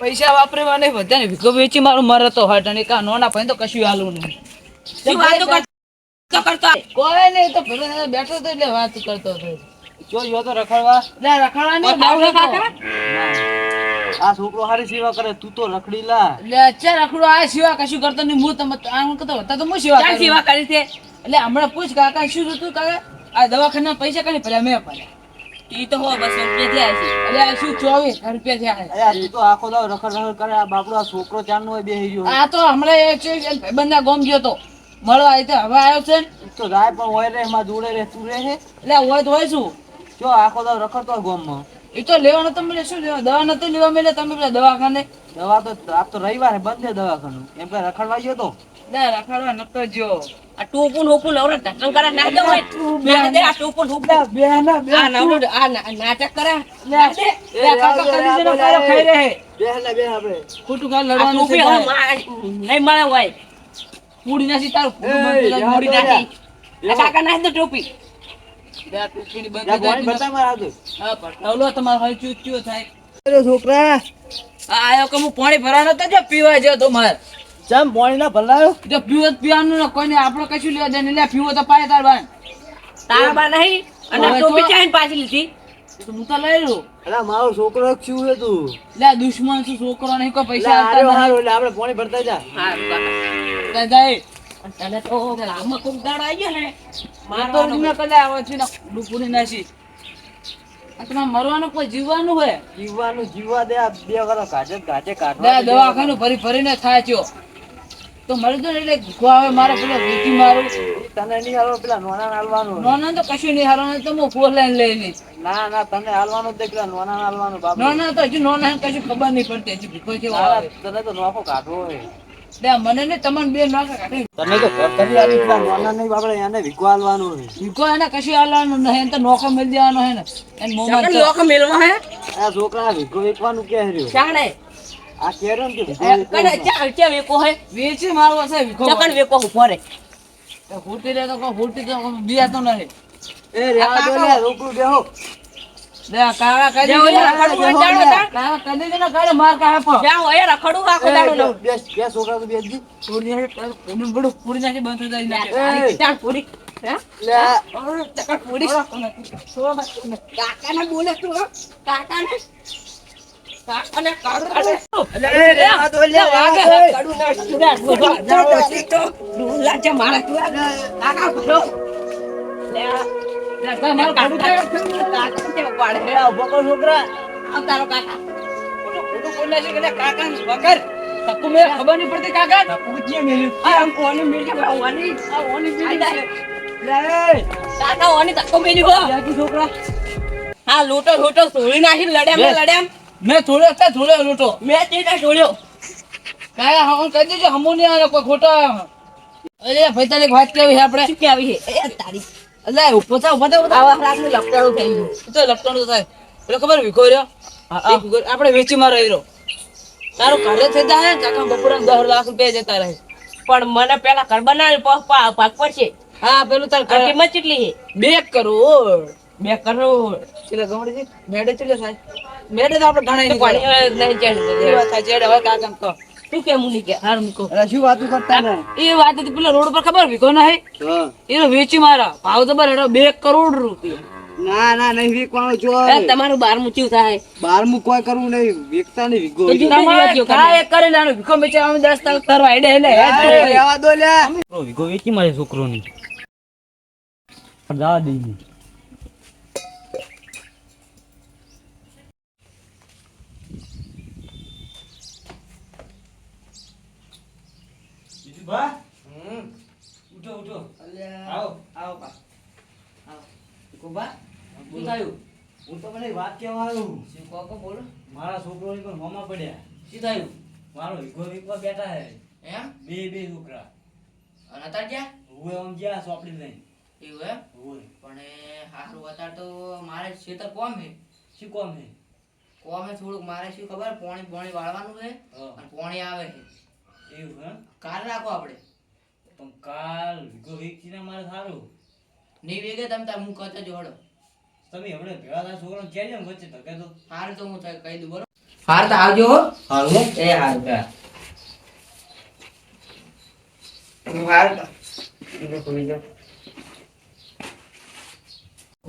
પૈસા વાપરવા નહીં બધા ને ભીખો વેચી મારું મરે તો હટ અને કા નોના ભાઈ તો કશું હાલું નહીં. શું વાતો કરતો કોઈ નહીં તો ભલે બેઠો તો એટલે વાત કરતો હતો. જો યો તો રખડવા લે રખડવા નહીં બાવળો કાકા આ છોકરો હારી સેવા કરે તું તો રખડી લા. લે અચ્છા રખડો આ સિવા કશું કરતો નહીં હું તમે આમ કરતો હતા તો હું સિવા ક્યાં સેવા કરી છે એટલે હમણાં પૂછ કાકા શું થતું કાકા આ દવાખાના પૈસા કઈ પેલા મેં પડ્યા ઈ તો હો 200 રૂપિયા થયા છે એટલે આ શું 24 રૂપિયા થયા અરે આ તું તો આખો દાવ રખડ રખડ કરે. આ બાપડો આ છોકરો ચારનો હોય બેહી ગયો. આ તો હમણાં એક ભાઈબંધના ગોમ ગયો તો મળવા આવી તો હવે આવ્યો છે ને તો જાય પણ હોય રે એમાં જોડે રે તું રે હે એટલે હોય તો હોય શું જો આખો દાવ રખડતો હોય ગોમમાં. એ તો લેવાનો તમે શું લેવા દવા નથી લેવા મેલે તમે પેલા દવાખાને દવા તો આ તો રવિવારે બંધ છે દવાખાનું એમ કે રખડવા ગયો તો. લે રખડવા નતો જો આ ટોપુન હોપુન લવરે ઢટન કરે નાખ દો હોય નાખ દે આ ટોપુન હોપુન બે ના બે આ નવરો આ નાટક કરે નાખ દે લે કાકા કરી દેનો કારો ખાઈ રહે બે આપણે ખોટું કાલ આ લડવાનું ટોપી છે નહીં મળે હોય પૂડી નાસી તારું મોડી નાખી આ કાકા નાખ દો ટોપી લે ટોપીની જા ગોળી બંધ બતા મારા હાથે. હા પટાવલો તમાર હોય ચૂચ્યો થાય અરે છોકરા આ આયો કે હું પાણી ભરાનો તો જો પીવા જો તો માર ચમ પાણી ના ભલાયો. જો પીવો તો પીવાનું ને કોઈને આપણે કશું લેવા દે ને લે પીવો તો પાય તાર બાન તારા બા નહીં અને હવે ટોપી તો- ચાઈને પાછી લીધી તો હું તો લઈ લઉં અરે મારો છોકરો શું છે તું. લે દુશ્મન શું છોકરો નહીં કોઈ એટલે પૈસા હારો આપતા હારો એટલે આપણે પાણી ભરતા જા. હારું કાકા નહીં જાય તને તો આમાં કોક દાડો આવી ગયો ને તો ઉડીને કદાચ આવે છે ને ડૂપુની નાસી આ તમારે મરવાનું કોઈ જીવવાનું હોય જીવવાનું જીવવા દે. આ 2 વર્ષ ઘાટે લે કાઢવા દે. દવાખાનું ભરી ભરીને થાય છો તો મરી તો એટલે ઘૂઘો આવે મારે પેલા વીટી મારું તને નહીં હાલવા પેલા નોના હાલવાનું. નોના તો કશું નહીં હારવાનું તો હું ફોર લાઈન લઈ લઈશ ના ના તને હાલવાનું જ દે પેલા નોના હાલવાનું બાપુ. નોના તો હજુ નોના કશું ખબર નહીં પડતી હજુ ભીખો કેવો તારા આવે તને તો નોખો કાઢવો હોય. લે મને ને તમને બે નોખા કાઢી તને તો ઘર કરી આલી પેલા નોના નહીં બાપડે એને વિકો હાલવાનું હોય. ભીખો એને કશું હાલવાનું નહીં એને તો નોખો મળી દેવાનો હે ને એને મોમાં સગન તો- લોકો મેલવા હે આ છોકરા વિકો વેચવાનું કે રહ્યું. ચાણે આ કેરો ને કે વિકો કને વેચવાનું. ચા ચા વેકો હે વેચી મારવો છે ભીખો ચકન વેકો ઉપર ફૂટી લે તો કોઈ ફૂટી તો બીયા તો નહીં એ રેવા દો લે રોકડું બેહો. લે કાકા કહી જાઓ, દેજો યાર, રખડવું હોય જાઓ તાર. કાકા કહી દેજો ને કાલે માર કાહે પો જાઓ એ રખડું આખો દાડો એ, લઉં બે છોકરા તો બેસજી. પૂરી નાખી બડું પૂરી નાખી બંધ થઈ જાય એ, ચાલ પૂરી હે લે આ ચકન પૂરી કાકાને બોલે તું હો? કાકાને કાકાને એ, રેવા દો લે, વાગે રેવા દો. કડું ના સુધાર તો ડુલા છે મારા તું કાકા ભરો લે મારું કાઢું કાકા છે પાડે એ, આ ઉભો કર છોકરા. આવ તારો કાકા ખોટું બોલ નાખી કે કાકા વગર તકુ મેં ખબર નહીં પડતી કાકા આમ કોની મિલી ઓની આ ઓની બીડી છે લે કાકા ઓની તકો મેલી હો યાકી છોકરા હા લોટો લોટો સોળી નાખી લડ્યા મેં થોડો લોટો મેં ચીટા છોડ્યો કાયા હમ કહી દેજો હમો નહીં આવે કોઈ ખોટો અરે ભાઈ તારી એક વાત કેવી છે આપણે શું કે આવી હે એ તારી અલે ઉભો થા આવા રાતનું લપટાણું થઈ ગયું તો લપટણ તો થાય એટલે ખબર વિખો રહ્યો એ વિખો આપણે વેચી માં રહ્યો તારો કાર્ય થઈ જાય ને કાકા બપોરે 10 લાખ રૂપિયા જતા રહે પણ મને પેલા ઘર બનાવી ભાગ પડશે હા પેલું તાર આ કિંમત કેટલી છે 2 કરોડ 2 કરોડ ચલે ગમડી છે મેડે ચલે સાહેબ મેડે તો આપણે ઘણા નહીં પાણી પડે નહીં ચડી એ વાત થાય છે હવે કાકા તો તું કેમ નહીં કે હાર મૂકો અરે શું વાતું કરતા ને. એ વાત હતી પેલા રોડ પર ખબર વિકો ના હે હા. એ વેચી મારા ભાવ તો બર 2 કરોડ રૂપિયા ના ના નહીં વેચવાનું જો એ તમારું 12મું ચીવ થાય 12મું કોઈ કરવું નહીં વેચતા નહીં વિકો તો જો તમારે કાંઈ એક કરી લેવાનું વિકો વેચવા અમે 10 તારીખ કરવા હેડે હેડે રેવા દો લે વિગો વેચી મારે છોકરોની જવા દઈ ઉઠો ઉઠો આવો આવો બા આવો કોબા શું થયું હું તો મને વાત કહેવા આવ્યો. શું કોકો બોલો મારા છોકરોની પણ હોમાં પડ્યા. શું થયું મારો વિગો વિકવા બેઠા હે એમ બે છોકરા. અને અત્યારે ક્યાં હું આમ ગયા ચોપડી લઈને. એવું એમ હોય પણ એ હારું અત્યારે તો મારે ખેતર કોમ હે શું કોમ હે? કોમ હે થોડુંક મારે શું ખબર પોણી વાળવાનું છે હા. અને પોણી આવે છે એવું હે? કાલ રાખો આપણે પણ કાલ વિગો વેચીને મારે સારું. નહીં વેગે તમે તાર હું કહેતો જોડો તમે હમણાં ભેળા થાય છોકરાને કહેજો ને વચ્ચે ધકે તો. હારું તો હું કહી દઉં બોલો હાર તો આવજો હો. હારું એ હાર તા. હાર તા. એને કોઈ જો.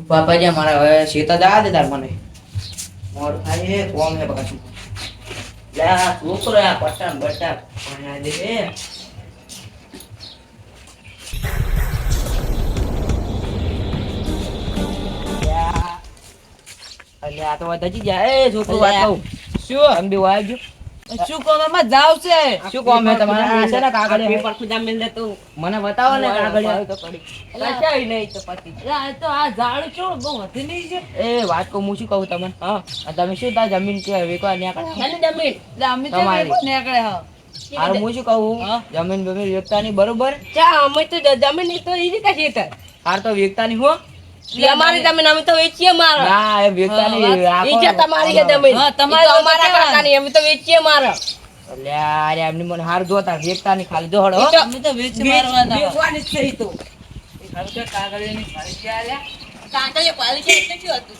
બાપાજી મારા હવે સીતા દા દે તાર મને. મોર થાય હે કોમ હે બકા. લે આ છોકરો આ પટામ બટા પાણા દે હે. અલે આ તો વધી જાય એ છોકરો વાત કહું. શું તમે બી વાય જો. શું કોમ એમાં જાવ છે શું કોમ હે તમારે આ છે ને કાગળ પેપર ખુદા મેલ દે તું મને બતાવો ને કાગળ તો પડી કશાય નહીં તો પતિ આ તો આ ઝાડ છો બહુ વધી નહીં છે એ વાત કહું હું શું કહું તમને હા આ તમે શું તાર જમીન કે વેકવા ન્યા કરે અને જમીન એટલે અમે તો તમારી. નીકળે હા હાલ હું શું કહું હા. જમીન બમીન વેકતાની બરોબર ચા અમે તો જમીન ની તો ઈ રીતે છે હાર તો વેકતાની હો અમારી જમીન અમે તો વેચીએ મારા ના એ વેકતાની હા, રાખો. ઈ જે તમારી છે જમીન હા, તમારી તમારી તો અમારા કેવાય. કાકાની અમે તો વેચીએ મારા એટલે અરે એમની મને હાર જોતા વેકતાની ખાલી જો હળો ઈ તો અમે તો વેચી મારવાના વેચવાની જ છે ઈ તો હવે તો કાગળિયાની ફાડી ગયા લ્યા. કાકાએ પાડી છે એટલે શું હતું